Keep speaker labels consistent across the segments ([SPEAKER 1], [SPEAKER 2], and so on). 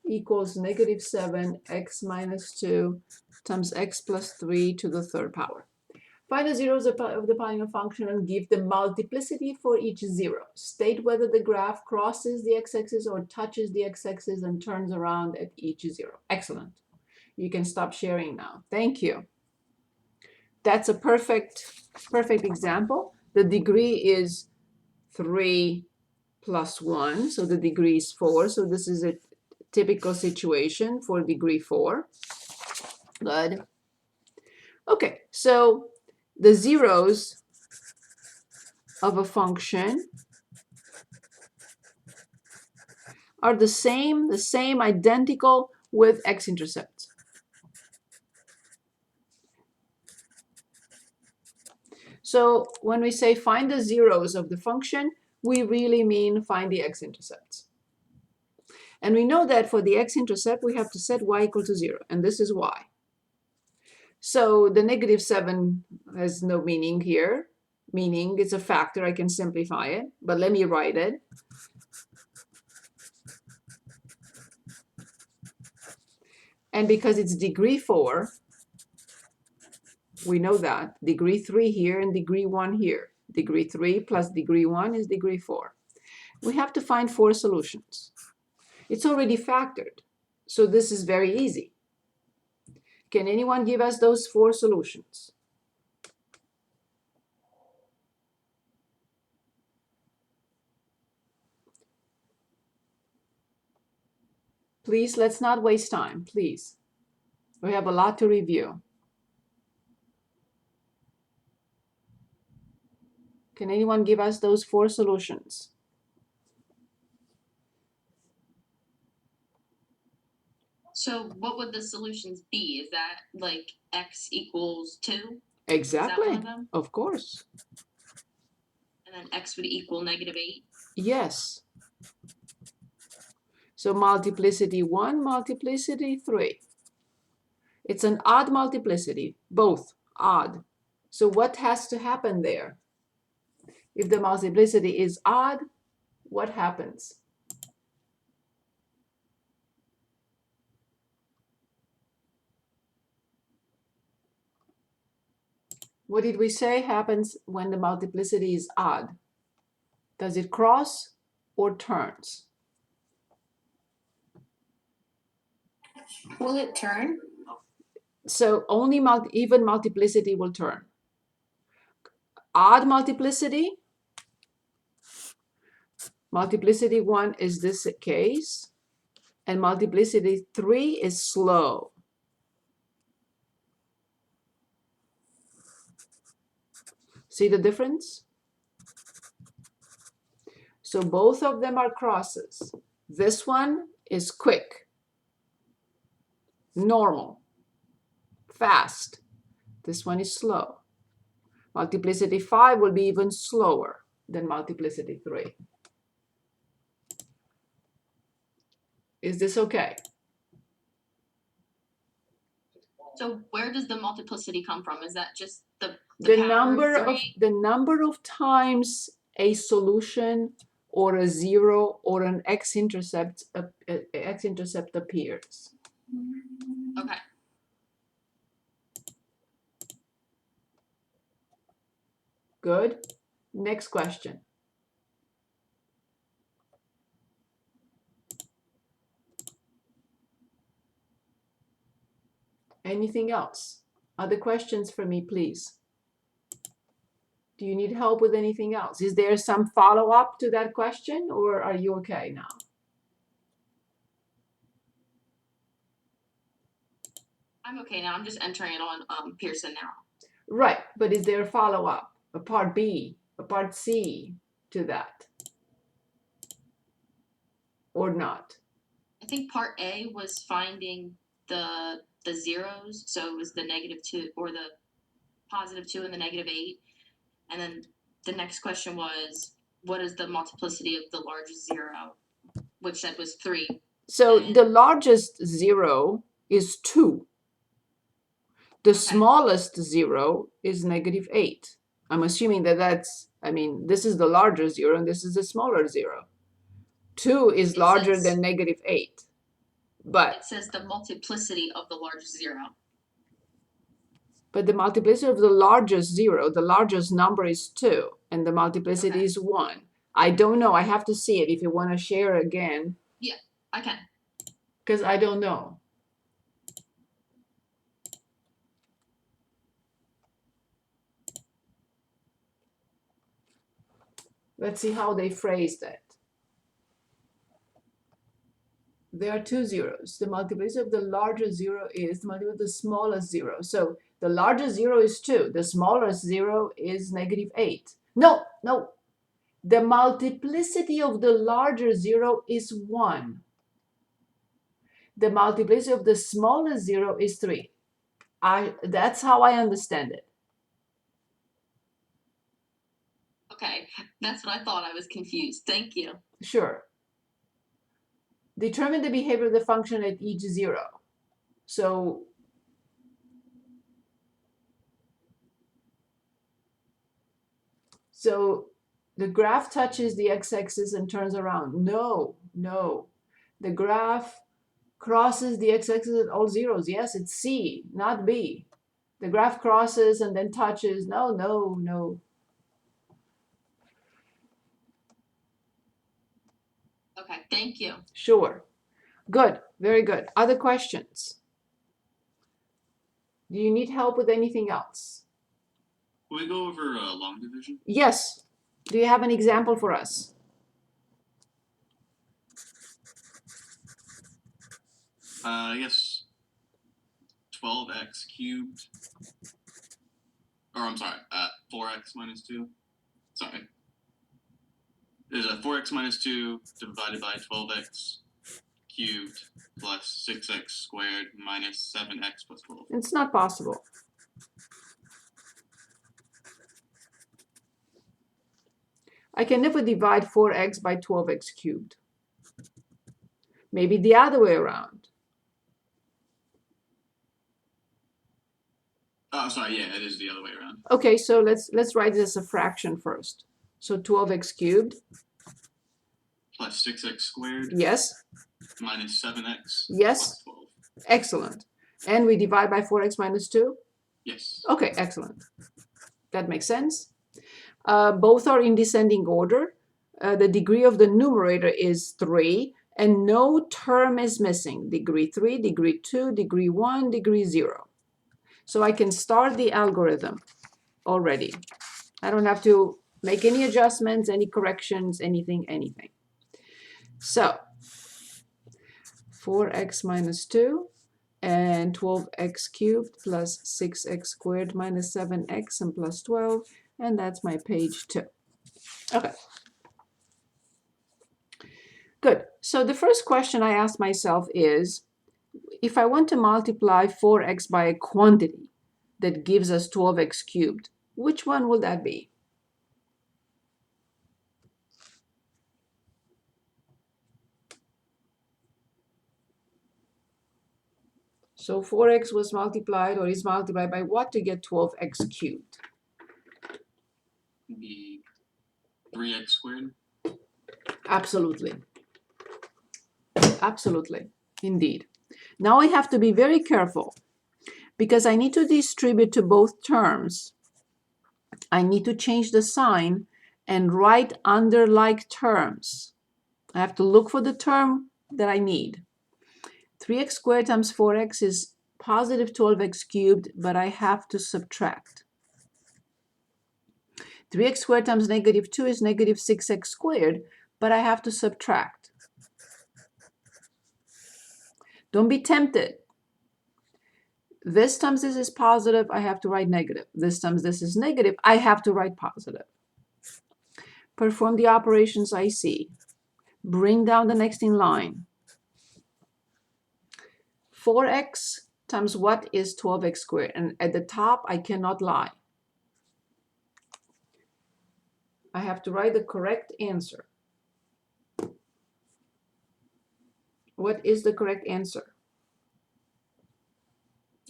[SPEAKER 1] equals negative 7 x minus 2 times x plus 3 to the third power. Find the zeros of the polynomial function and give the multiplicity for each zero. State whether the graph crosses the x-axis or touches the x-axis and turns around at each zero. Excellent. You can stop sharing now. Thank you. That's a perfect example. The degree is 3 plus 1, so the degree is 4. So this is a typical situation for degree 4. Good. Okay, so the zeros of a function are the same, identical with x-intercepts. So when we say find the zeros of the function, we really mean find the x-intercepts. And we know that for the x-intercept, we have to set y equal to 0, and this is y. So the negative 7 has no meaning here, meaning it's a factor. I can simplify it, but let me write it. And because it's degree 4, we know that. Degree 3 here and degree 1 here. Degree 3 plus degree 1 is degree 4. We have to find 4 solutions. It's already factored, so this is very easy. Can anyone give us those 4 solutions? Please, let's not waste time, please. We have a lot to review. Can anyone give us those 4 solutions?
[SPEAKER 2] So what would the solutions be? Is that like x equals 2?
[SPEAKER 1] Exactly, of course.
[SPEAKER 2] And then x would equal negative 8?
[SPEAKER 1] Yes. So multiplicity 1, multiplicity 3. It's an odd multiplicity, both odd. So what has to happen there? If the multiplicity is odd, what happens? What did we say happens when the multiplicity is odd? Does it cross or turns?
[SPEAKER 2] Will it turn?
[SPEAKER 1] So only even multiplicity will turn. Odd multiplicity, multiplicity 1 is this case, and multiplicity 3 is slow. See the difference? So both of them are crosses. This one is quick, normal, fast. This one is slow. Multiplicity 5 will be even slower than multiplicity 3. Is this okay?
[SPEAKER 2] So where does the multiplicity come from? Is that just the
[SPEAKER 1] number of times a solution or a zero or an x-intercept appears?
[SPEAKER 2] Okay.
[SPEAKER 1] Good. Next question. Anything else? Other questions for me, please? Do you need help with anything else? Is there some follow-up to that question, or are you okay now?
[SPEAKER 2] I'm okay now. I'm just entering it on Pearson now.
[SPEAKER 1] Right, but is there a follow-up, a part B, a part C to that? Or not?
[SPEAKER 2] I think part A was finding the zeros, so it was the negative 2 or the positive 2 and the negative 8. And then the next question was, what is the multiplicity of the largest zero, which said was 3.
[SPEAKER 1] So the largest zero is 2. The smallest zero is negative 8. I'm assuming that's, this is the larger zero and this is the smaller zero. 2 is larger than negative 8. But
[SPEAKER 2] It says the multiplicity of the largest zero.
[SPEAKER 1] the multiplicity of the largest zero, the largest number is 2, and the multiplicity
[SPEAKER 2] Okay.
[SPEAKER 1] is 1. I don't know. I have to see it if you want to share again,
[SPEAKER 2] I can.
[SPEAKER 1] because I don't know. Let's see how they phrased it. There are 2 zeros. The multiplicity of the largest zero is the multiplicity of the smallest zero. So the largest zero is 2. The smallest zero is -8. No. The multiplicity of the larger zero is 1. The multiplicity of the smallest zero is 3. That's how I understand it.
[SPEAKER 2] Okay, that's what I thought. I was confused. Thank you.
[SPEAKER 1] Sure. Determine the behavior of the function at each zero. So the graph touches the x-axis and turns around. No. The graph crosses the x-axis at all zeros. Yes, it's C, not B. The graph crosses and then touches. No.
[SPEAKER 2] Okay, thank you.
[SPEAKER 1] Sure. Good. Very good. Other questions? Do you need help with anything else?
[SPEAKER 3] Will we go over long division?
[SPEAKER 1] Yes. Do you have an example for us?
[SPEAKER 3] I guess 12x cubed. Or I'm sorry, 4x minus 2. Sorry. There's a 4x minus 2 divided by 12x cubed plus 6x squared minus 7x plus 12.
[SPEAKER 1] It's not possible. I can never divide 4x by 12x cubed. Maybe the other way around.
[SPEAKER 3] Oh, sorry, yeah, it is the other way around.
[SPEAKER 1] Okay, so let's write it as a fraction first. So 12x cubed.
[SPEAKER 3] Plus 6x squared.
[SPEAKER 1] Yes.
[SPEAKER 3] Minus 7x.
[SPEAKER 1] Yes.
[SPEAKER 3] Plus 12.
[SPEAKER 1] Excellent. And we divide by 4x minus 2?
[SPEAKER 3] Yes.
[SPEAKER 1] Okay, excellent. That makes sense. Both are in descending order. The degree of the numerator is 3, and no term is missing. Degree 3, degree 2, degree 1, degree 0. So I can start the algorithm already. I don't have to make any adjustments, any corrections, anything. So 4x minus 2 and 12x cubed plus 6x squared minus 7x and plus 12, and that's my page 2. Okay. Good. So the first question I asked myself is, if I want to multiply 4x by a quantity that gives us 12x cubed, which one will that be? So 4x was multiplied or is multiplied by what to get 12x cubed?
[SPEAKER 3] Be 3x squared.
[SPEAKER 1] Absolutely. Absolutely. Indeed. Now I have to be very careful because I need to distribute to both terms. I need to change the sign and write under like terms. I have to look for the term that I need. 3x squared times 4x is positive 12x cubed, but I have to subtract. 3x squared times negative 2 is negative 6x squared, but I have to subtract. Don't be tempted. This times this is positive, I have to write negative. This times this is negative, I have to write positive. Perform the operations I see. Bring down the next in line. 4x times what is 12x squared? And at the top, I cannot lie. I have to write the correct answer. What is the correct answer?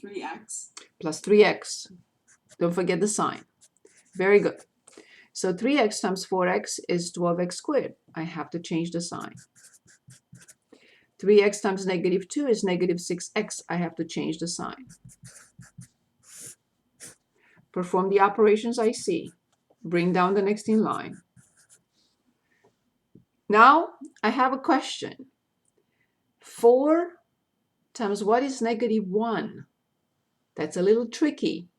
[SPEAKER 4] 3x.
[SPEAKER 1] Plus 3x. Don't forget the sign. Very good. So 3x times 4x is 12x squared. I have to change the sign. 3x times negative 2 is negative 6x. I have to change the sign. Perform the operations I see. Bring down the next in line. Now I have a question. 4 times what is negative 1? That's a little tricky.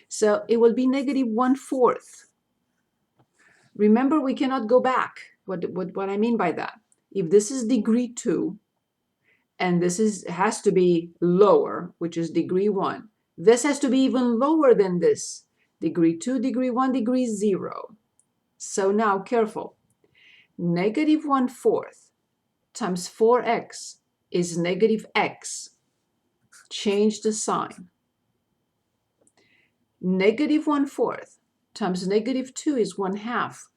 [SPEAKER 1] So it will be negative 1/4. Remember, we cannot go back. What I mean by that? If this is degree 2, and this has to be lower, which is degree 1, this has to be even lower than this. Degree 2, degree 1, degree 0. So now, careful. Negative 1/4 times 4x is negative x. Change the sign. Negative 1/4 times negative 2 is 1/2.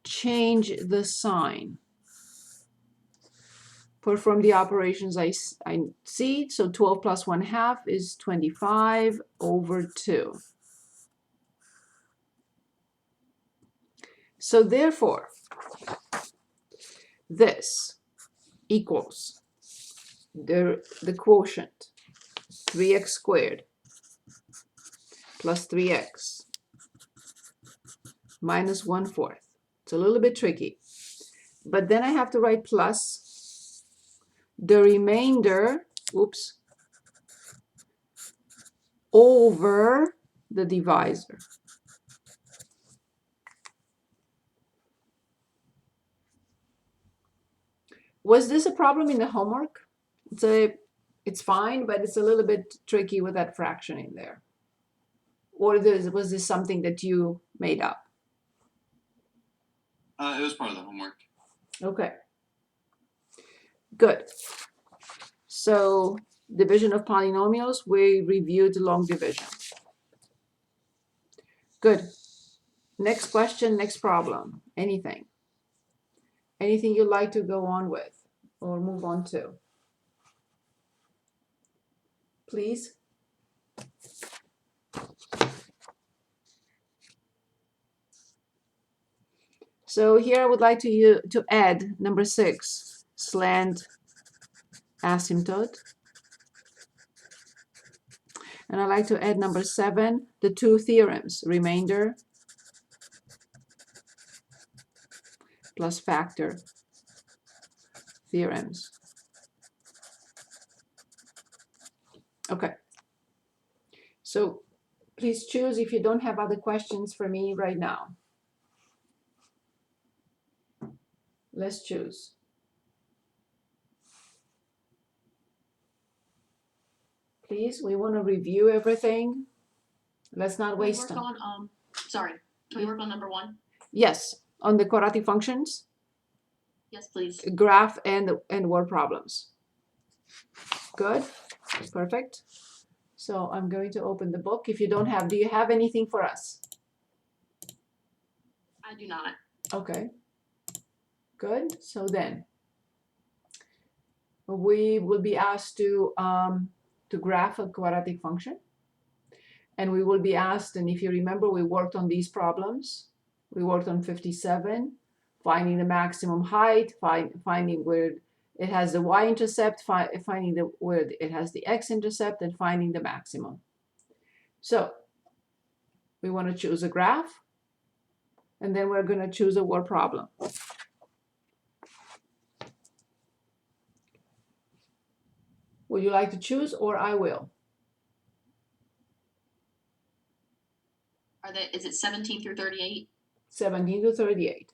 [SPEAKER 1] Change the sign. Perform the operations I see. So 12 plus 1/2 is 25 over 2. So therefore, this equals the quotient 3x squared plus 3x minus 1/4. It's a little bit tricky. But then I have to write plus the remainder, over the divisor. Was this a problem in the homework? It's fine, but it's a little bit tricky with that fraction in there. Or was this something that you made up?
[SPEAKER 3] It was part of the homework.
[SPEAKER 1] Okay. Good. So division of polynomials, we reviewed long division. Good. Next question, next problem. Anything? Anything you'd like to go on with or move on to? Please. So here I would like to add number 6, slant asymptote. And I'd like to add number 7, the 2 theorems, remainder plus factor theorems. Okay. So please choose if you don't have other questions for me right now. Let's choose. Please, we want to review everything. Let's not waste time.
[SPEAKER 2] Sorry, can we work on number 1?
[SPEAKER 1] Yes, on the quadratic functions,
[SPEAKER 2] Yes, please.
[SPEAKER 1] graph and word problems. Good, perfect. So I'm going to open the book. If you don't have, do you have anything for us?
[SPEAKER 2] I do not.
[SPEAKER 1] Okay, good. So then we will be asked to graph a quadratic function. And we will be asked, and if you remember, we worked on these problems. We worked on 57, finding the maximum height, finding where it has the y-intercept, finding where it has the x-intercept, and finding the maximum. So we want to choose a graph, and then we're going to choose a word problem. Would you like to choose, or I will?
[SPEAKER 2] Is it 17 through 38?
[SPEAKER 1] 17 to 38.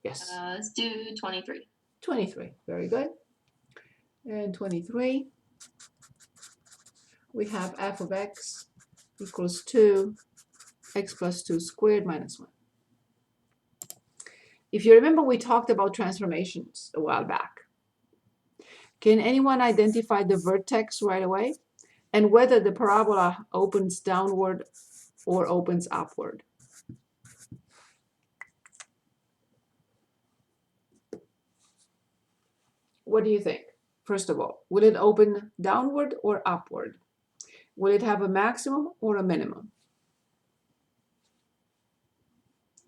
[SPEAKER 1] Yes.
[SPEAKER 2] Let's do 23.
[SPEAKER 1] 23. Very good. And 23, we have f of x equals 2, x plus 2 squared minus 1. If you remember, we talked about transformations a while back. Can anyone identify the vertex right away? And whether the parabola opens downward or opens upward? What do you think? First of all, will it open downward or upward? Will it have a maximum or a minimum?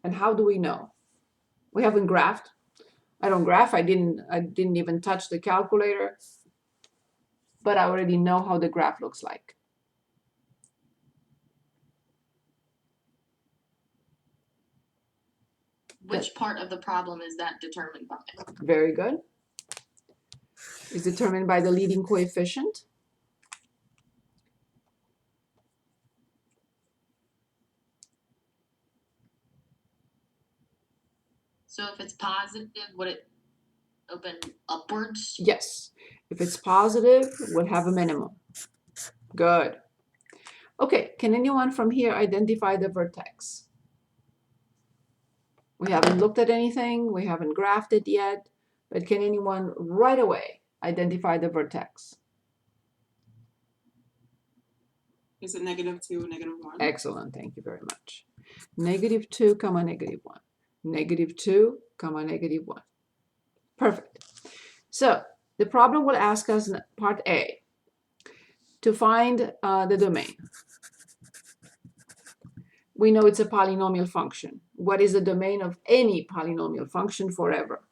[SPEAKER 1] And how do we know? We haven't graphed. I don't graph. I didn't even touch the calculator, but I already know how the graph looks like.
[SPEAKER 2] Which part of the problem is that determined by?
[SPEAKER 1] Very good. Is determined by the leading coefficient.
[SPEAKER 2] So if it's positive, would it open upwards?
[SPEAKER 1] Yes. If it's positive, we'll have a minimum. Good. Okay, can anyone from here identify the vertex? We haven't looked at anything, we haven't graphed it yet, but can anyone right away identify the vertex?
[SPEAKER 4] Is it -2, -1?
[SPEAKER 1] Excellent, thank you very much. -2, comma, -1. -2, comma, -1. Perfect. So the problem will ask us in part A to find the domain. We know it's a polynomial function. What is the domain of any polynomial function forever?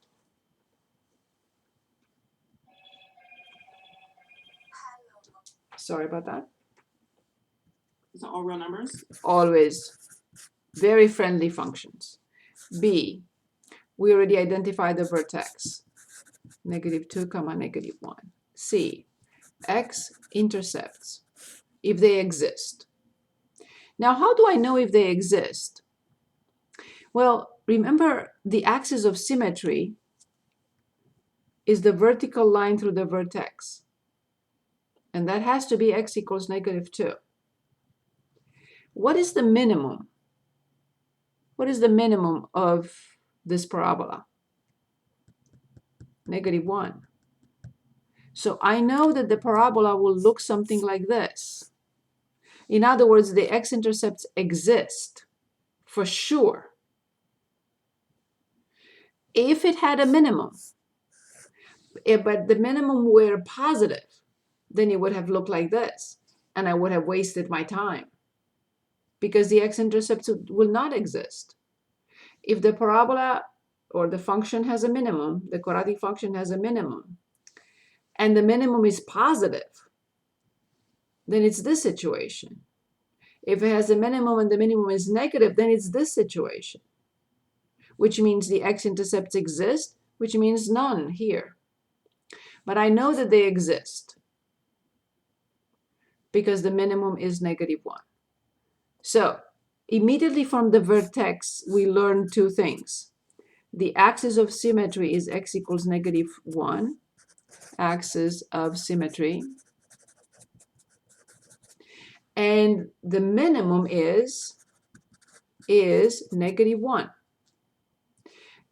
[SPEAKER 1] Sorry about that.
[SPEAKER 4] Is it all real numbers?
[SPEAKER 1] Always very friendly functions. B, we already identified the vertex. -2, comma, -1. C, x intercepts, if they exist. Now, how do I know if they exist? Well, remember the axis of symmetry is the vertical line through the vertex. And that has to be x equals -2. What is the minimum? What is the minimum of this parabola? -1. So I know that the parabola will look something like this. In other words, the x-intercepts exist for sure. If it had a minimum, but the minimum were positive, then it would have looked like this, and I would have wasted my time because the x-intercepts will not exist. If the parabola or the function has a minimum, the quadratic function has a minimum, and the minimum is positive, then it's this situation. If it has a minimum and the minimum is negative, then it's this situation, which means the x-intercepts exist, which means none here. But I know that they exist because the minimum is -1. So immediately from the vertex, we learn two things. The axis of symmetry is x equals -1, axis of symmetry. And the minimum is -1.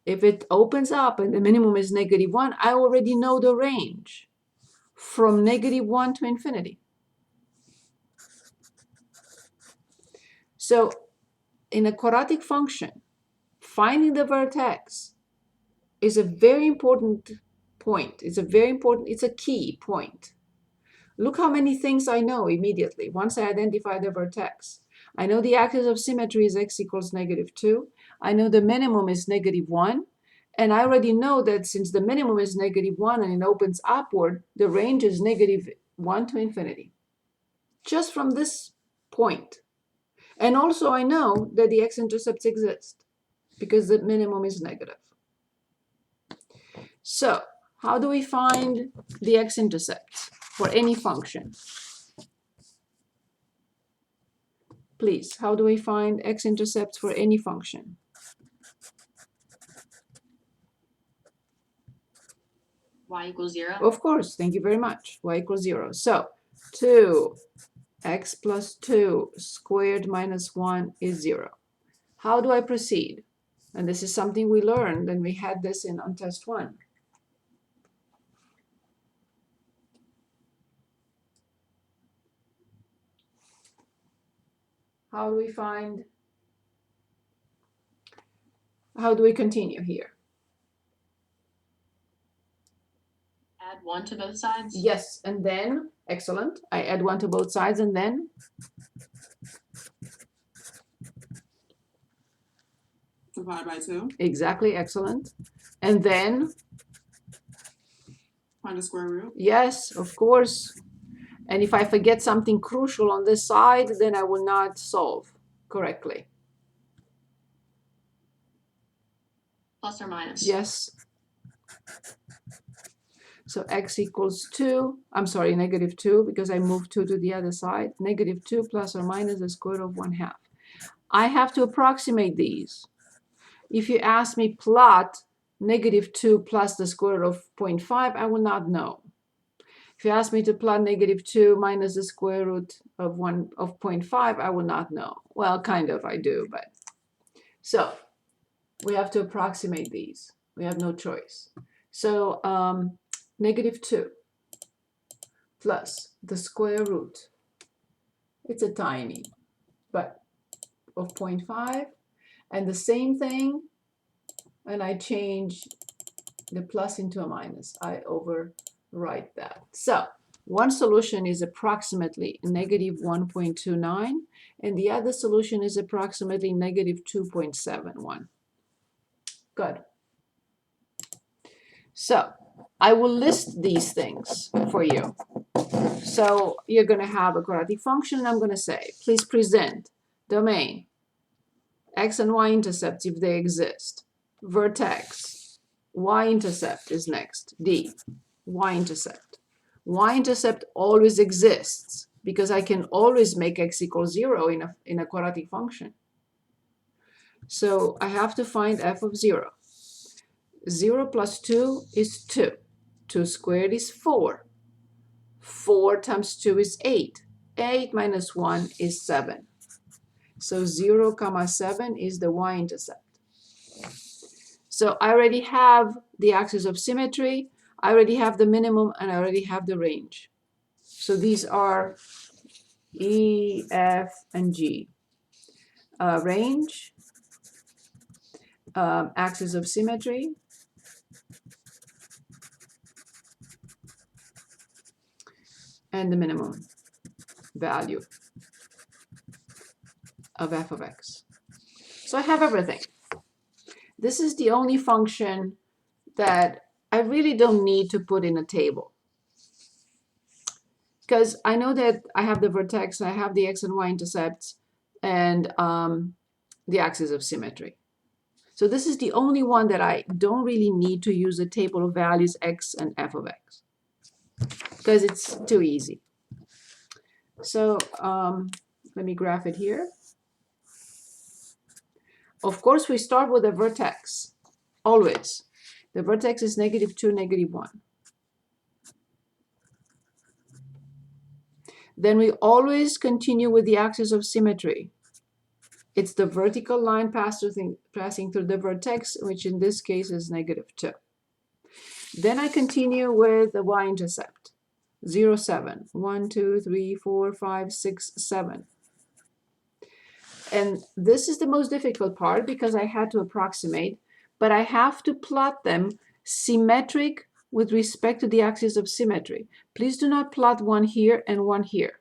[SPEAKER 1] If it opens up and the minimum is -1, I already know the range from -1 to infinity. So in a quadratic function, finding the vertex is a very important point. It's a key point. Look how many things I know immediately once I identify the vertex. I know the axis of symmetry is x equals -2. I know the minimum is -1. And I already know that since the minimum is -1 and it opens upward, the range is -1 to infinity. Just from this point. And also I know that the x-intercepts exist because the minimum is negative. So how do we find the x-intercepts for any function? Please, how do we find x-intercepts for any function?
[SPEAKER 2] Y equals 0?
[SPEAKER 1] Of course, thank you very much. Y equals 0. So 2x plus 2 squared minus 1 is 0. How do I proceed? And this is something we learned, and we had this on test 1. How do we continue here?
[SPEAKER 2] Add 1 to both sides?
[SPEAKER 1] Yes, and then, excellent. I add 1 to both sides, and then?
[SPEAKER 4] Divide by 2.
[SPEAKER 1] Exactly, excellent. And then,
[SPEAKER 4] Find the square root.
[SPEAKER 1] yes, of course. And if I forget something crucial on this side, then I will not solve correctly.
[SPEAKER 2] Plus or minus.
[SPEAKER 1] Yes. So x equals 2, I'm sorry, negative 2, because I moved 2 to the other side. Negative 2 plus or minus the square root of 1/2. I have to approximate these. If you ask me plot negative 2 plus the square root of 0.5, I will not know. If you ask me to plot negative 2 minus the square root of 0.5, I will not know. Well, kind of, I do, but. So we have to approximate these. We have no choice. So negative 2 plus the square root, it's a tiny, but of 0.5, and the same thing, and I change the plus into a minus. I overwrite that. So one solution is approximately negative 1.29, and the other solution is approximately negative 2.71. Good. So I will list these things for you. So you're going to have a quadratic function, and I'm going to say, please present domain, x and y intercepts if they exist, vertex, y-intercept is next, D, y-intercept. Y-intercept always exists because I can always make x equals 0 in a quadratic function. So I have to find f of 0. 0 plus 2 is 2. 2 squared is 4. 4 times 2 is 8. 8 minus 1 is 7. So 0, 7 is the y-intercept. So I already have the axis of symmetry, I already have the minimum, and I already have the range. So these are E, F, and G. Range, axis of symmetry, and the minimum value of f of x. So I have everything. This is the only function that I really don't need to put in a table. Because I know that I have the vertex, I have the x and y intercepts, and the axis of symmetry. So this is the only one that I don't really need to use a table of values x and f of x, because it's too easy. So let me graph it here. Of course, we start with a vertex, always. The vertex is negative 2, negative 1. Then we always continue with the axis of symmetry. It's the vertical line passing through the vertex, which in this case is negative 2. Then I continue with the y-intercept, 0, 7, 1, 2, 3, 4, 5, 6, 7. And this is the most difficult part because I had to approximate, but I have to plot them symmetric with respect to the axis of symmetry. Please do not plot one here and one here.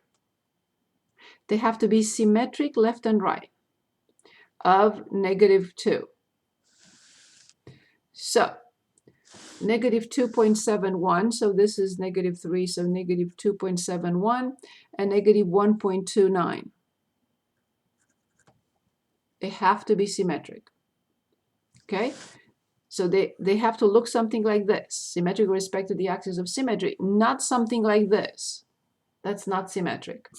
[SPEAKER 1] They have to be symmetric left and right of negative 2. So negative 2.71, so this is negative 3, so negative 2.71 and negative 1.29. They have to be symmetric. Okay? So they have to look something like this, symmetric with respect to the axis of symmetry, not something like this. That's not symmetric.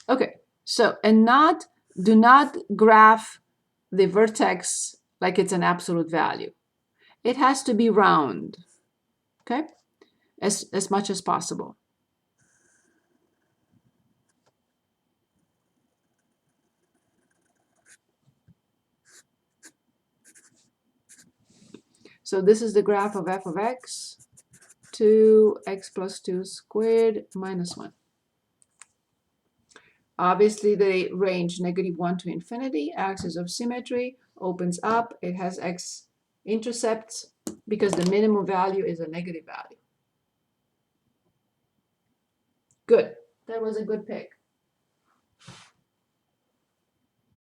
[SPEAKER 1] Okay, so do not graph the vertex like it's an absolute value. It has to be round, okay, as much as possible. So this is the graph of f of x, 2x plus 2 squared minus 1. Obviously, they range negative 1 to infinity. Axis of symmetry opens up. It has x-intercepts because the minimum value is a negative value. Good. That was a good pick.